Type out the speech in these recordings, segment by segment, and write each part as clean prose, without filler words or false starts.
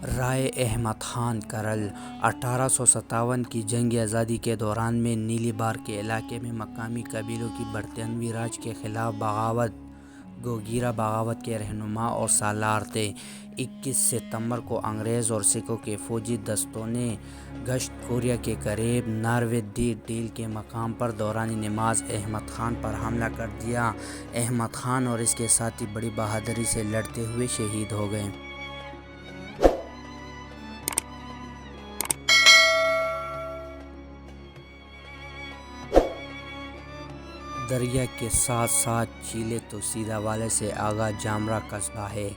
رائے احمد خان کرل 1857 کی جنگ آزادی کے دوران میں نیلی بار کے علاقے میں مقامی قبیلوں کی برطانوی راج کے خلاف بغاوت گوگیرا بغاوت کے رہنما اور سالار تھے۔ 21 ستمبر کو انگریز اور سکھوں کے فوجی دستوں نے گشت کوریا کے قریب ناروے دی ڈیل کے مقام پر دوران نماز احمد خان پر حملہ کر دیا۔ احمد خان اور اس کے ساتھی بڑی بہادری سے لڑتے ہوئے شہید ہو گئے۔ دریا کے ساتھ ساتھ چیلے تو سیدھا والے سے آگاہ جامرا قصبہ ہے۔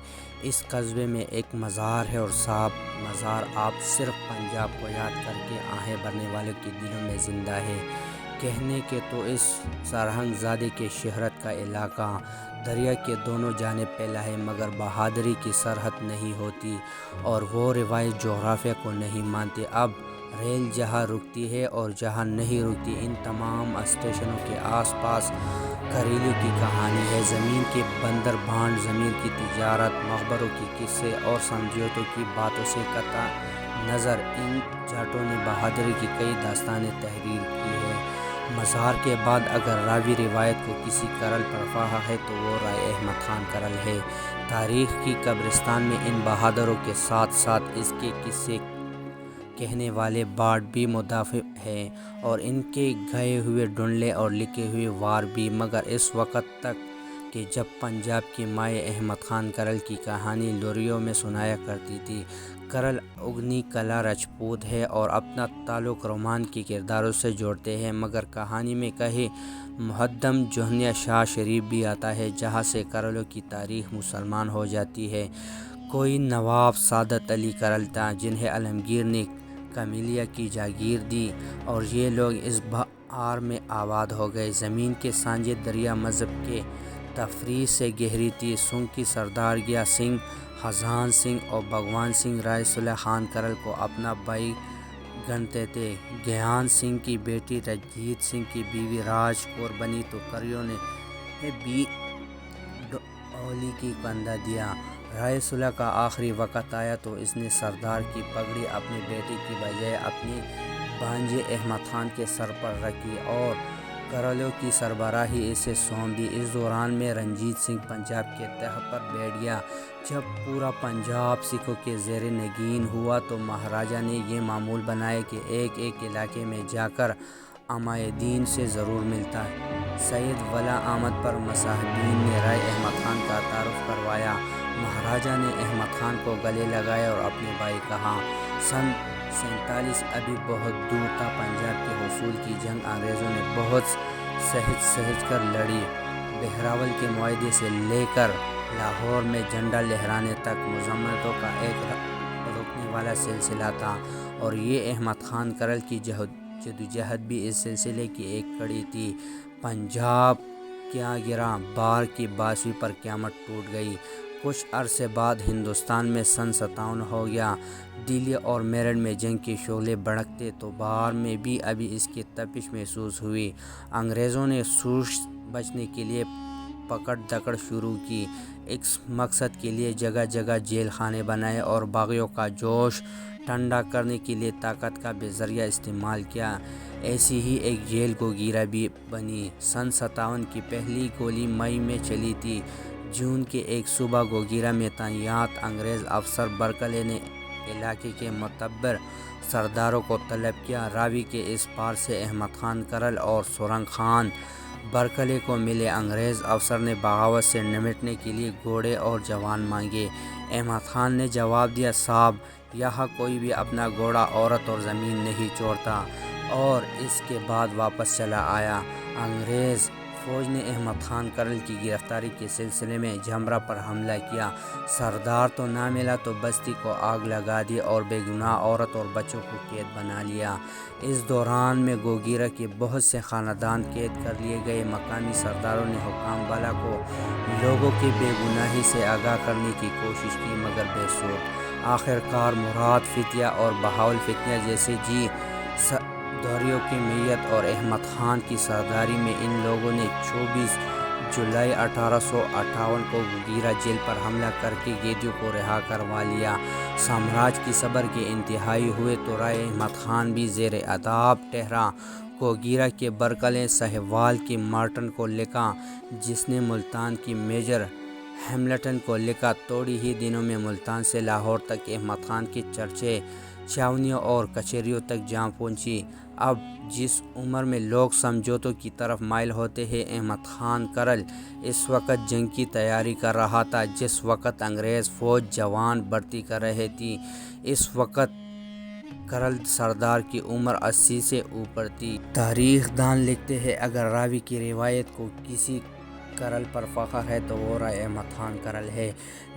اس قصبے میں ایک مزار ہے اور صاحب مزار آپ صرف پنجاب کو یاد کر کے آہیں بھرنے والوں کے دلوں میں زندہ ہے۔ کہنے کے تو اس سرہنگ زادے کے شہرت کا علاقہ دریا کے دونوں جانب پھیلا ہے، مگر بہادری کی سرحد نہیں ہوتی اور وہ روایت جغرافیہ کو نہیں مانتے۔ اب ریل جہاں رکتی ہے اور جہاں نہیں رکتی، ان تمام اسٹیشنوں کے آس پاس گھریلوں کی کہانی ہے۔ زمین کے بندر بانٹ، زمین کی تجارت، مقبروں کے قصے اور سمجھوتوں کی باتوں سے قطع نظر ان جاٹوں نے بہادری کی کئی داستانیں تحریر کی ہیں۔ مزار کے بعد اگر راوی روایت کو کسی کرل پر رفا ہے تو وہ رائے احمد خان کرل ہے۔ تاریخ کی قبرستان میں ان بہادروں کے ساتھ ساتھ اس کے قصے کہنے والے باٹ بھی مدفن ہیں اور ان کے گئے ہوئے ڈنڈلے اور لکھے ہوئے وار بھی، مگر اس وقت تک کہ جب پنجاب کی مائیں احمد خان کرل کی کہانی لوریوں میں سنایا کرتی تھی۔ کرل اگنی کلا راجپوت ہے اور اپنا تعلق رومان کے کرداروں سے جوڑتے ہیں، مگر کہانی میں کہیں محدم جوہنیا شاہ شریف بھی آتا ہے، جہاں سے کرلوں کی تاریخ مسلمان ہو جاتی ہے۔ کوئی نواب سعادت علی کرل تھا جنہیں عالمگیر نے کمیلیا کی جاگیر دی اور یہ لوگ اس بہار میں آباد ہو گئے۔ زمین کے سانجے دریا مذہب کے تفریح سے گہری تھی۔ سنگ کی سردار گیا سنگھ، خزان سنگھ اور بھگوان سنگھ رائے صالح خان کرل کو اپنا بھائی گنتے تھے۔ گیان سنگھ کی بیٹی رنجیت سنگھ کی بیوی راج کور بنی تو کریوں نے بھی ڈھولی کی بندھا دیا۔ رائے صالح کا آخری وقت آیا تو اس نے سردار کی پگڑی اپنے بیٹے کی بجائے اپنے بھانجے احمد خان کے سر پر رکھی اور کرلوں کی سربراہی اسے سونپ دی۔ اس دوران میں رنجیت سنگھ پنجاب کے تخت پر بیٹھ گیا۔ جب پورا پنجاب سکھوں کے زیر نگین ہوا تو مہاراجا نے یہ معمول بنایا کہ ایک ایک علاقے میں جا کر عمائدین سے ضرور ملتا۔ سید ولی احمد پر مصاحبین نے رائے احمد خان کا تعارف کروایا۔ مہاراجا نے احمد خان کو گلے لگایا اور اپنے بھائی کہا۔ سن 47 ابھی بہت دور تھا۔ پنجاب کے حصول کی جنگ انگریزوں نے بہت سہج کر لڑی۔ بہراول کے معاہدے سے لے کر لاہور میں جھنڈا لہرانے تک مذمتوں کا ایک رکنے والا سلسلہ تھا اور یہ احمد خان کرل کی جدوجہد بھی اس سلسلے کی ایک کڑی تھی۔ پنجاب کیا گرا، بار کی باسویں پر قیامت ٹوٹ گئی۔ کچھ عرصے بعد ہندوستان میں سن 57 ہو گیا۔ دلی اور میرٹھ میں جنگ کے شعلے بھڑکتے تو بہار میں بھی ابھی اس کی تپش محسوس ہوئی۔ انگریزوں نے سوچ بچنے کے لیے پکڑ دکڑ شروع کی۔ اس مقصد کے لیے جگہ جگہ جیل خانے بنائے اور باغیوں کا جوش ٹھنڈا کرنے کے لیے طاقت کا بے ذریعہ استعمال کیا۔ ایسی ہی ایک جیل گوگیرا بھی بنی۔ سن 57 کی پہلی گولی مئی میں چلی تھی۔ جون کے ایک صبح گوگیرا میں تعینات انگریز افسر برکلے نے علاقے کے معتبر سرداروں کو طلب کیا۔ راوی کے اس پار سے احمد خان کرل اور سرنگ خان برکلے کو ملے۔ انگریز افسر نے بغاوت سے نمٹنے کے لیے گھوڑے اور جوان مانگے۔ احمد خان نے جواب دیا، صاحب یہاں کوئی بھی اپنا گھوڑا، عورت اور زمین نہیں چھوڑتا، اور اس کے بعد واپس چلا آیا۔ انگریز فوج نے احمد خان کرل کی گرفتاری کے سلسلے میں جھمرا پر حملہ کیا۔ سردار تو نہ ملا تو بستی کو آگ لگا دی اور بے گناہ عورت اور بچوں کو قید بنا لیا۔ اس دوران میں گوگیرا کے بہت سے خاندان قید کر لیے گئے۔ مقامی سرداروں نے حکام والا کو لوگوں کی بے گناہی سے آگاہ کرنے کی کوشش کی، مگر بے سود۔ آخر کار مراد فتیہ اور بہاول فتیہ جیسے دوریوں کی میت اور احمد خان کی سرداری میں ان لوگوں نے 24 جولائی 1858 کو گوگیرا جیل پر حملہ کر کے قیدیوں کو رہا کروا لیا۔ سامراج کی صبر کے انتہائی ہوئے تو رائے احمد خان بھی زیر عذاب ٹھہرا۔ گوگیرا کے برکلے ساہیوال کی مارٹن کو لکھا، جس نے ملتان کی میجر ہیملٹن کو لکھا۔ تھوڑی ہی دنوں میں ملتان سے لاہور تک احمد خان کی چرچے چھاؤنیوں اور کچہریوں تک جا پہنچی۔ اب جس عمر میں لوگ سمجھوتوں کی طرف مائل ہوتے ہیں، احمد خان کرل اس وقت جنگ کی تیاری کر رہا تھا جس وقت انگریز فوج جوان بھرتی کر رہی تھی۔ اس وقت کرل سردار کی عمر 80 سے اوپر تھی۔ تاریخ دان لکھتے ہیں اگر راوی کی روایت کو کسی کرل پر فخر ہے تو وہ رائے احمد خان کرل ہے،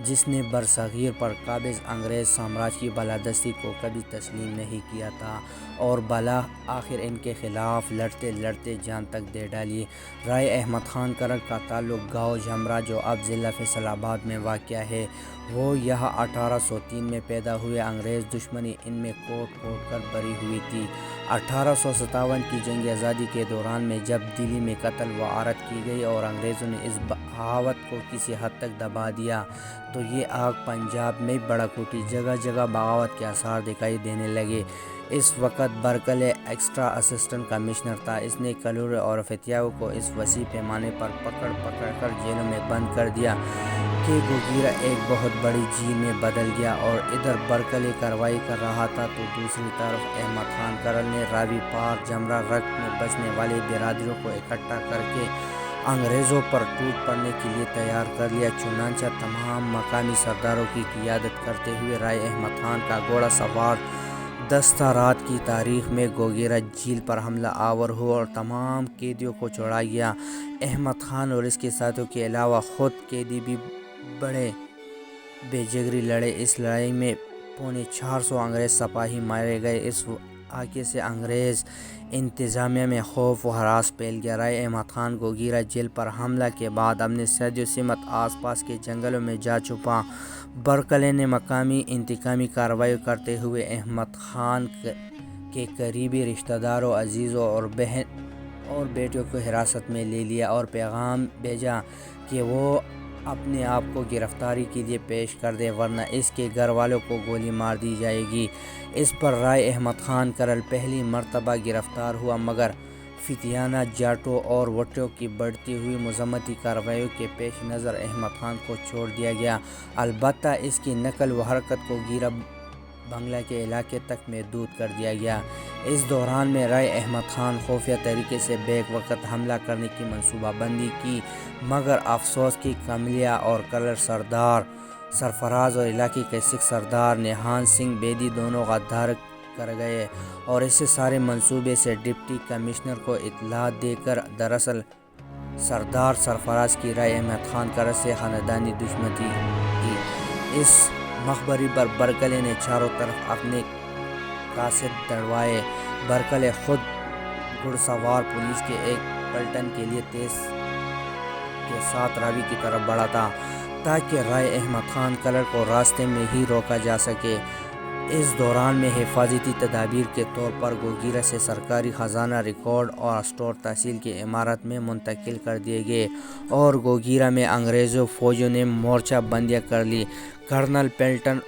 جس نے برصغیر پر قابض انگریز سامراج کی بالادستی کو کبھی تسلیم نہیں کیا تھا اور بالآخر ان کے خلاف لڑتے لڑتے جان تک دے ڈالی۔ رائے احمد خان کرل کا تعلق گاؤں جھمرا، جو اب ضلع فیصل آباد میں واقع ہے، وہ یہاں 1803 میں پیدا ہوئے۔ انگریز دشمنی ان میں کوٹ کوٹ کر بھری ہوئی تھی۔ 1857 کی جنگ آزادی کے دوران میں جب دلی میں قتل و غارت کی گئی اور انگریزوں نے اس بغاوت کو کسی حد تک دبا دیا تو یہ آگ پنجاب میں بھڑک اٹھی۔ جگہ جگہ بغاوت کے آثار دکھائی دینے لگے۔ اس وقت برکلے ایکسٹرا اسسٹنٹ کمشنر تھا۔ اس نے کلورے اور فتیاؤں کو اس وسیع پیمانے پر پکڑ کر جیلوں میں بند کر دیا کہ گوگیرا ایک بہت بڑی جیل میں بدل گیا، اور ادھر برکلے کارروائی کر رہا تھا تو دوسری طرف احمد خان کرل نے راوی پار جمرہ رقت میں بچنے والے برادریوں کو اکٹھا کر کے انگریزوں پر ٹوٹ پڑنے کے لیے تیار کر لیا۔ چنانچہ تمام مقامی سرداروں کی قیادت کرتے ہوئے رائے احمد خان کا گھوڑا سوار دستہ رات کی تاریخ میں گوگیرا جیل پر حملہ آور ہوا اور تمام قیدیوں کو چھوڑا گیا۔ احمد خان اور اس کے ساتھیوں کے علاوہ خود قیدی بھی بڑے بے جگری لڑے۔ اس لڑائی میں 450 انگریز سپاہی مارے گئے۔ اس واقعے سے انگریز انتظامیہ میں خوف و ہراس پھیل گیا۔ رائے احمد خان گوگیرا جیل پر حملہ کے بعد اپنے ساتھیوں سمیت آس پاس کے جنگلوں میں جا چھپا۔ برکلے نے مقامی انتقامی کارروائی کرتے ہوئے احمد خان کے قریبی رشتہ داروں، عزیزوں اور بہن اور بیٹیوں کو حراست میں لے لیا اور پیغام بھیجا کہ وہ اپنے آپ کو گرفتاری کے لیے پیش کر دے ورنہ اس کے گھر والوں کو گولی مار دی جائے گی۔ اس پر رائے احمد خان کرل پہلی مرتبہ گرفتار ہوا، مگر فتیانہ جاٹوں اور وٹوں کی بڑھتی ہوئی مذمتی کارروائیوں کے پیش نظر احمد خان کو چھوڑ دیا گیا۔ البتہ اس کی نقل و حرکت کو گیرا بنگلہ کے علاقے تک محدود کر دیا گیا۔ اس دوران میں رائے احمد خان خفیہ طریقے سے بیک وقت حملہ کرنے کی منصوبہ بندی کی، مگر افسوس کہ کملیا اور کرل سرفراز اور علاقے کے سکھ سردار نہان سنگھ بیدی دونوں غداری کر گئے اور اس سارے منصوبے سے ڈپٹی کمشنر کو اطلاع دے کر دراصل سردار سرفراز کی رائے احمد خان کرل سے خاندانی دشمنی تھی۔ اس مخبری پر برکلے نے چاروں طرف اپنے قاصد دوڑائے۔ برکلے خود گھڑ سوار پولیس کے ایک پلٹن کے لیے تیز کے ساتھ راوی کی طرف بڑھا تھا تاکہ رائے احمد خان کرل کو راستے میں ہی روکا جا سکے۔ اس دوران میں حفاظتی تدابیر کے طور پر گوگیرا سے سرکاری خزانہ، ریکارڈ اور اسٹور تحصیل کی عمارت میں منتقل کر دیے گئے اور گوگیرا میں انگریزوں فوجیوں نے مورچہ بندیاں کر لی۔ کرنل پلٹن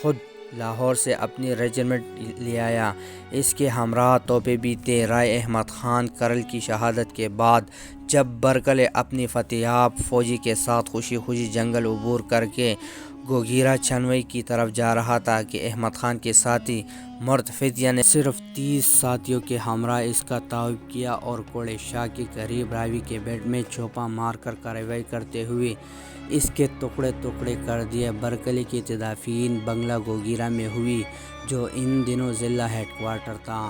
خود لاہور سے اپنی ریجیمنٹ لے آیا، اس کے ہمراہ توپیں بھی تھے۔ رائے احمد خان کرل کی شہادت کے بعد جب برکلے اپنی فتح یاب فوجی کے ساتھ خوشی خوشی جنگل عبور کر کے گوگیرا چنوئی کی طرف جا رہا تھا کہ احمد خان کے ساتھی مرد فتیہ نے صرف 30 ساتھیوں کے ہمراہ اس کا تعاقب کیا اور کوڑے شاہ کے قریب راوی کے بیٹ میں چھوپا مار کر کارروائی کرتے ہوئے اس کے ٹکڑے ٹکڑے کر دیے۔ برکلے کی تدفین بنگلہ گوگیرا میں ہوئی، جو ان دنوں ضلع ہیڈ کوارٹر تھا۔